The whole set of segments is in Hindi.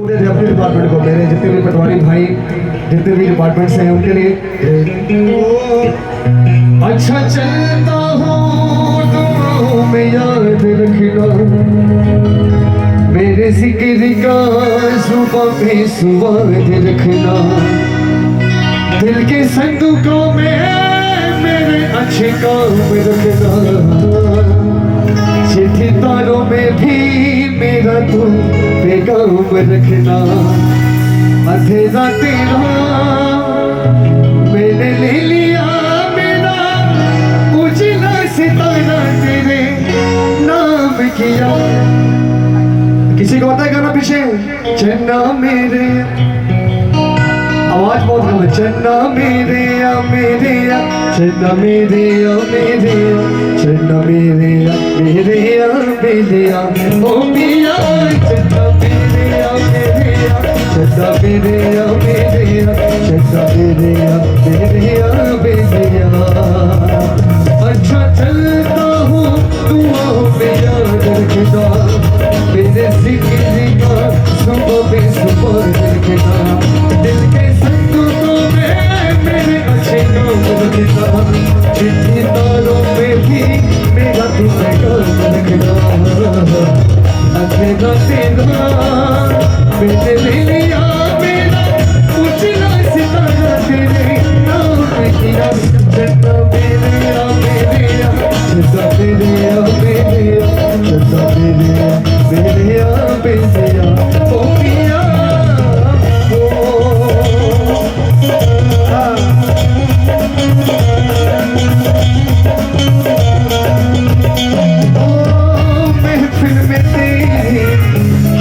पूरे अपने डिपार्टमेंट को, मेरे जितने भी पटवारी भाई जितने भी डिपार्टमेंट्स हैं उनके लिए अच्छा चलता हूँ दुआओं में याद रखना, मेरे जिक्र का सुबह पे सुवाद रखना, दिल के संदूकों में मेरे अच्छे काम रखना, चिट्ठी तारों में भी मेरा तू पैगाम रखना, अंधेरा तेरा मैंने ले लिया, मेरा उजला सितारा तेरे नाम किया। किसी को पता है गाना पीछे? चन्ना मेरे, आवाज बहुत कम है। चन्ना मेरे या मेरे या, चन्ना मेरे या मेरे या, चन्ना मेरे या मेरे या मेरे या, ओ पिया चन्ना मेरे या मेरे या, चन्ना मेरे या मेरे या, चन्ना मेरे या मेरे या मेरे या। अच्छा चलता हूँ दुआओं में याद रखना, मेरे जिक्र का सुबह पे सुबह रखना, दिल के संदूकों में मेरे अच्छे काम रखना, चिट्ठी तारों में भी मेरा तू पैगाम रखना, अंधेरा तेरा मैंने ले लिया, मेरा उजला सितारा तेरे नाम किया। चन्ना मेरे या मेरे या, चन्ना मेरे या मेरे या, चन्ना मेरे या मेरे या मेरे या, ओ पिया महफिल में तेरी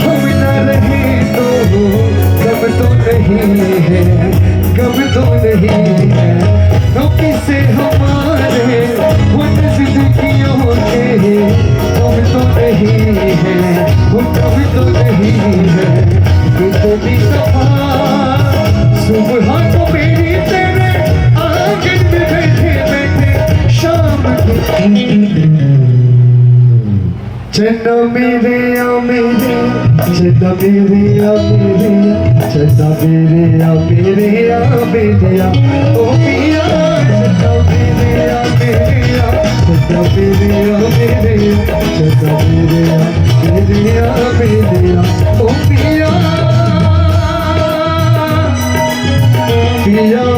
हम न रहे तो गम तो नहीं है, गम तो नहीं है, तो किसे हमारे उन जिंदगियों के गम तो नहीं है, वो गम तो नहीं है, इतनी दफा सुबह को मेरी तेरे आंगन में बैठे बैठे शाम को। चन्ना मेरे या मेरे, चन्ना मेरे या मेरे या, चन्ना मेरे या मेरे या मेरे या, ओ पिया चन्ना मेरे या मेरे या, चन्ना मेरे या मेरे या, चन्ना मेरे या मेरे या मेरे या, ओ पिया पिया।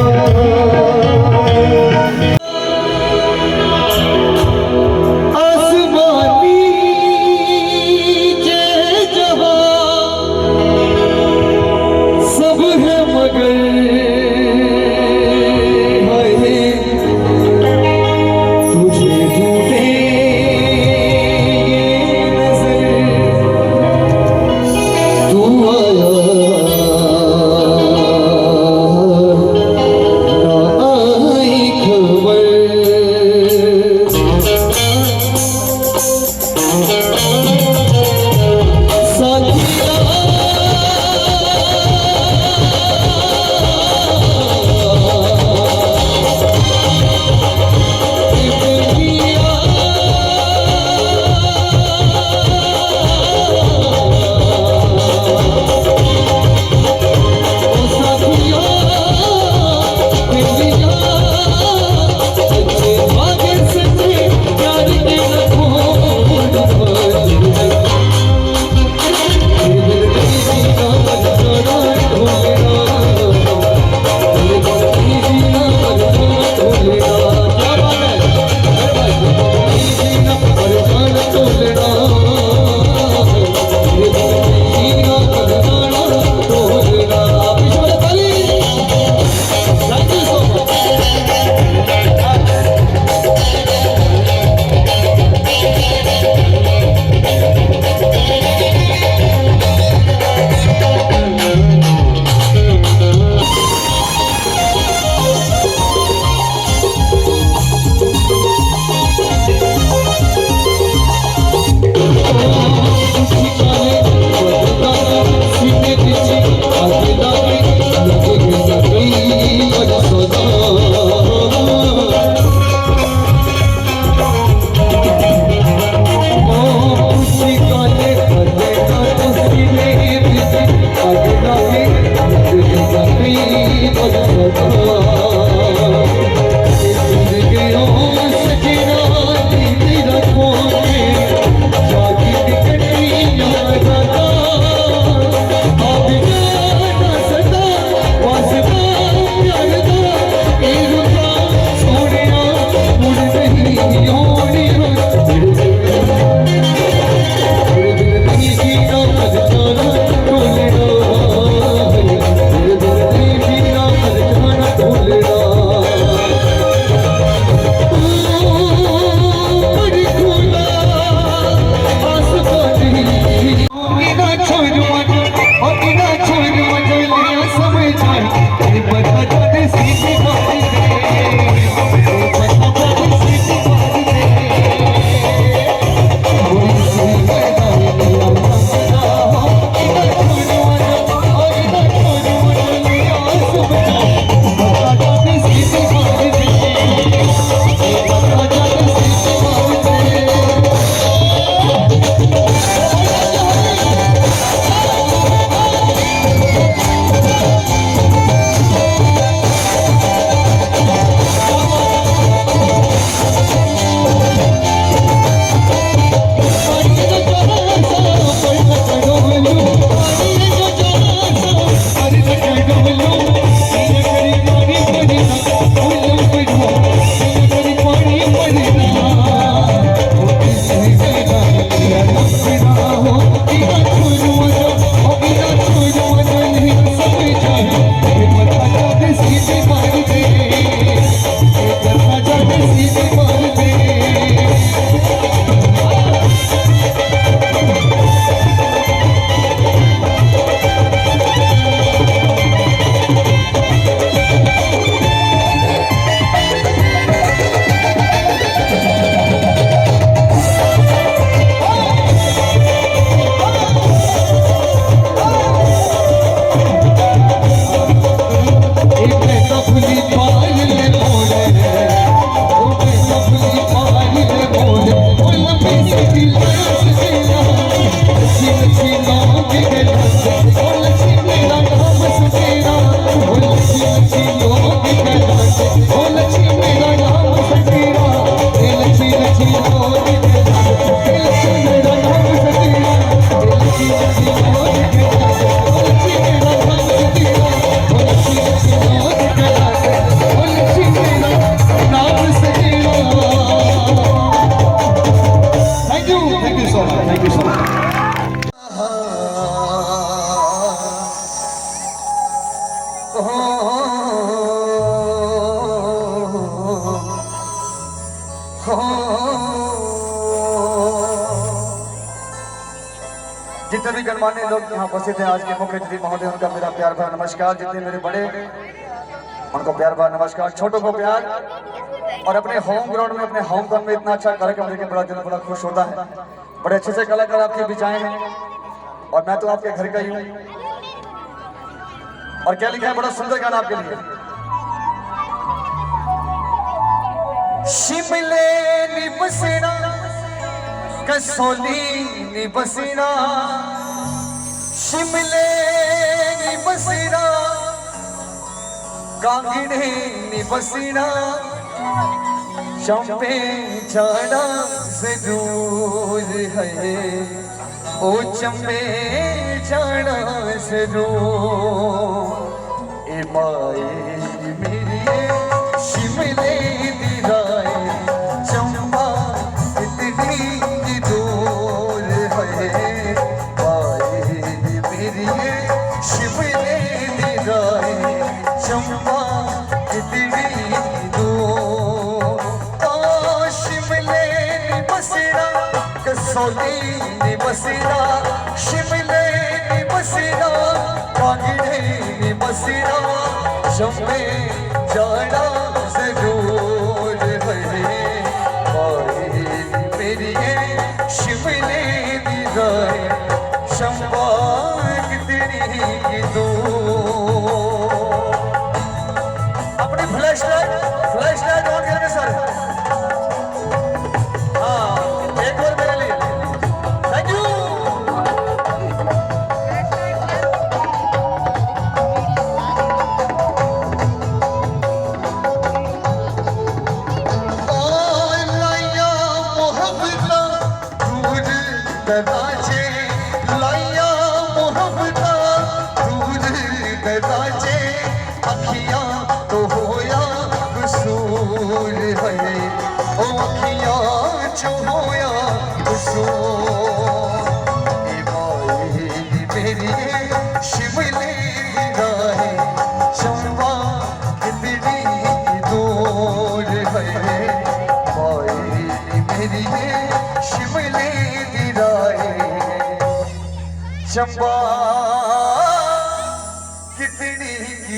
तू जितने भी गणमान्य लोग यहाँ उपस्थित हैं आज के मुख्य अतिथि महोदय, उनका मेरा प्यार भरा नमस्कार। जितने मेरे बड़े उनको प्यार भरा नमस्कार, छोटों को प्यार। और अपने होम ग्राउंड में, अपने होम टाउन में इतना अच्छा कार्यक्रम देख बड़ा दिल बड़ा खुश होता है। बड़े अच्छे से कलाकार आपके बीच आए हैं और मैं तो आपके घर का ही हूँ। और क्या लिखा है, बड़ा सुंदर गाना आपके लिए। शिमले नी बसेड़ा कसौली नी बसेड़ा, शिमले नी बसेड़ा कांगड़े नी बसेड़ा, चंपे जाना जरूर है, ओ चंपे जाना जरूर। ए माए मेरी शिमले दी राय चंपा इतनी दूर है, माए मेरी शिमले दी राय चंपा इतनी दूर। ओ शिमले नी बसेड़ा कसौली नी बसेड़ा, शिमले नी बसेड़ा कांगड़े नी बसेड़ा, चंपे जाना जरूर है, मेरी शिमले दी राय चंपा कितनी दूर। अपनी फ्लैश लाइट ऑन करेंगे सर। हाँ, एक और मेरे लिए, थैंक यू।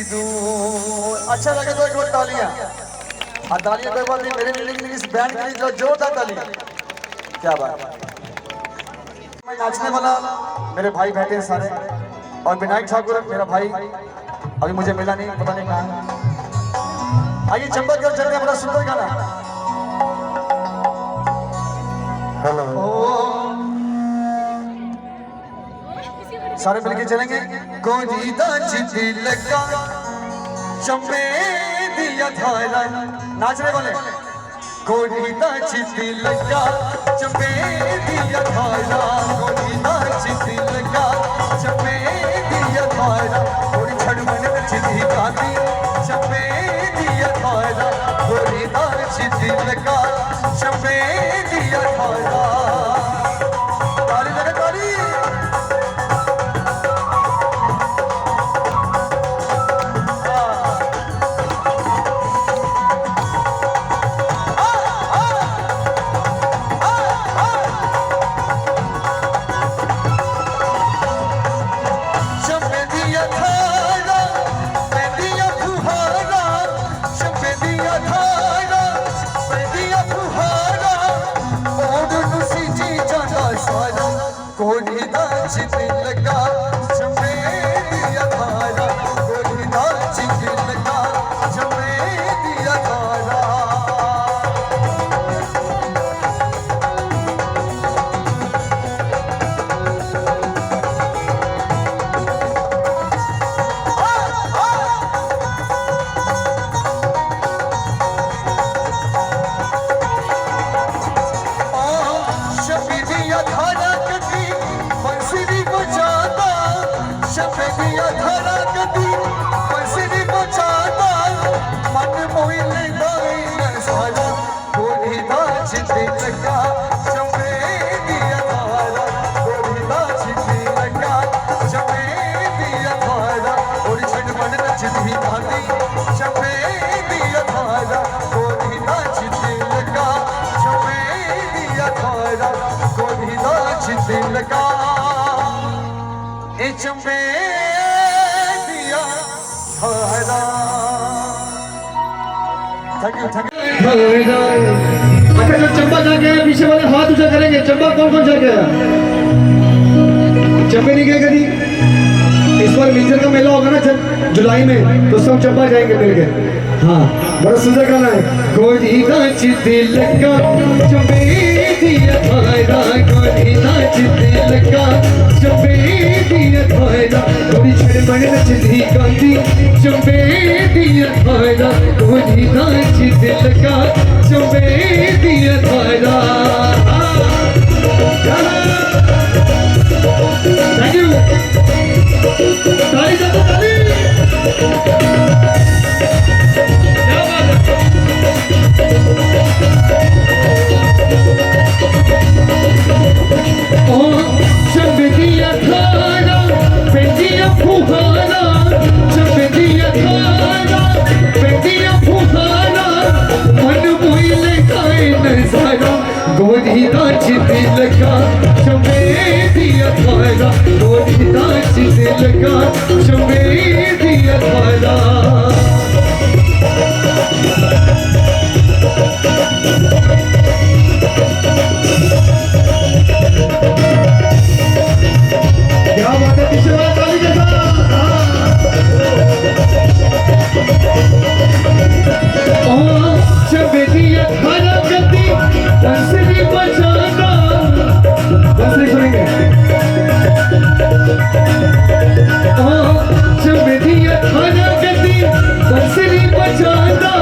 दूं। अच्छा लगे तो एक बार तालियां, और तालियां तो एक बार मेरे लिए इस बैंड के लिए जो जोरदार तालियां। क्या बात है। मैं नाचने वाला मेरे भाई बैठे हैं सारे, और विनायक ठाकुर मेरा भाई अभी मुझे मिला नहीं, पता नहीं कहाँ है। आइए चंबा की ओर चलते हैं, बड़ा सुंदर गाना। हेलो सारे मिलके चलेंगे। गोरी दा चिट्ठी लगा चंबे दिया धारा, नाचने वाले। गोरी दा चिट्ठी लगा चंबे दिया धारा, गोरी दा चिट्ठी लगा चंबे दिया धारा, गोरी छड़ मन चिट्ठी गाती चंबे दिया धारा, गोरी दा चिट्ठी लगा चंबे दिया धारा। ताली लगे ताली। गोरी दा चिट्ठी लगा चंबे दिया धारा, गोरी दा चिट्ठी लगा चंबे दिया धारा। शबी दिया धारा कदी बंसरी बजाता, शबी दिया धारा कदी बंसरी बजाता, मन मोही लेता सारा। गोरी दा चिट्ठी लगा चंबे दिया धारा, गोरी दा चिट्ठी लगा चंबे दिया धारा, गोरी छड़ मन चिट्ठी गाती चंबे दिया धारा, गोरी दा चिट्ठी लगा चंबे दिया धारा, गोरी दा चिट्ठी लगा ए चंबे दिया धारा। Thank you thank you. अच्छा जो चंबा जाके आए, पीछे वाले हाथ ऊंचा करेंगे। चंबा कौन कौन जाके आया? चंबे नहीं गए कभी? इस बार मिंजर का मेला होगा ना जुलाई में, तो सब चंबा जाएंगे मिलके। हाँ बड़ा सुंदर गाना है। गोरी दा चिट्ठी लगा चंबे दिया धारा, गोरी दा चिट्ठी लगा चंबे दिया धारा, गोरी छड़ मन चिट्ठी गाती चंबे दिया धारा, गोरी दा चिट्ठी लगा चंबे दिया धारा। Thank you. ताली दो ताली। क्या बात है। ओ चंबे दिया धारा पेंदिया फुहारा, चंबे दिया धारा पेंदिया फुहारा, मन मोहिले खाए नजारा, गोरी दा चिट्ठी लगा चंबे दिया धारा, गोरी दा चिट्ठी लगा चंबे दिया धारा। क्या बात है। पीछे वाला ताली के साथ। ओ चंबे दिया धारा गति बंसरी बजाना, बंसरी सुनेंगे। ओ चंबे दिया धारा गति बंसरी बजाना,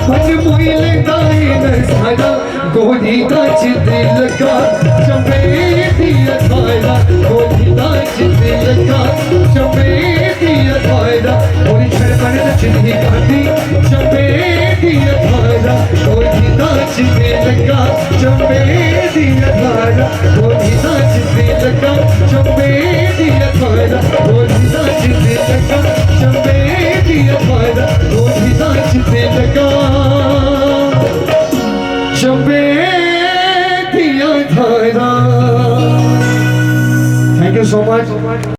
मन मोहिले गाए नजारा, गोरी दा चिट्ठी लगा चंबे दिया धारा, गोरी दा चिट्ठी लगा चंबे दिया धारा, गोरी छड़ मन चिट्ठी गाती चंबे दिया धारा, गोरी दा चिट्ठी लगा चंबे दिया धारा, गोरी दा चिट्ठी लगा चंबे दिया धारा, गोरी दा चिट्ठी लगा चंबे